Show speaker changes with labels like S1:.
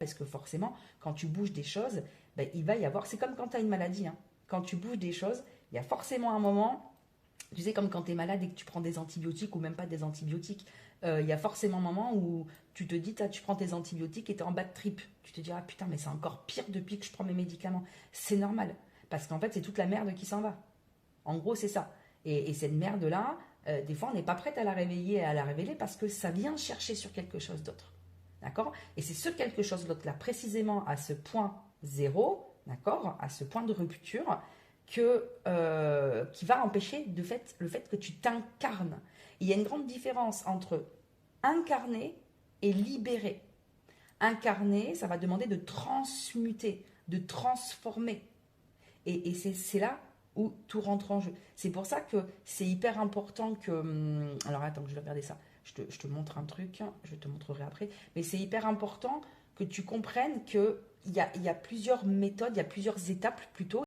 S1: parce que forcément, quand tu bouges des choses, ben, il va y avoir, c'est comme quand tu as une maladie, hein. Quand tu bouges des choses, il y a forcément un moment, tu sais, comme quand tu es malade et que tu prends des antibiotiques ou même pas des antibiotiques, il y a forcément un moment où tu te dis, tu prends tes antibiotiques et tu es en bas de trip. Tu te dis, ah putain, mais c'est encore pire depuis que je prends mes médicaments. C'est normal, parce qu'en fait, c'est toute la merde qui s'en va. En gros, c'est ça. Et cette merde-là, des fois, on n'est pas prête à la réveiller et à la révéler parce que ça vient chercher sur quelque chose d'autre. D'accord? Et c'est ce quelque chose d'autre-là, précisément à ce point zéro, d'accord? À ce point de rupture, qui va empêcher le fait que tu t'incarnes. Il y a une grande différence entre incarner et libérer. Incarner, ça va demander de transmuter, de transformer. Et c'est là où tout rentre en jeu. C'est pour ça que c'est hyper important que... Alors attends, je vais regarder ça. Je te montre un truc, je te montrerai après. Mais c'est hyper important que tu comprennes qu'il y a plusieurs méthodes, il y a plusieurs étapes plutôt.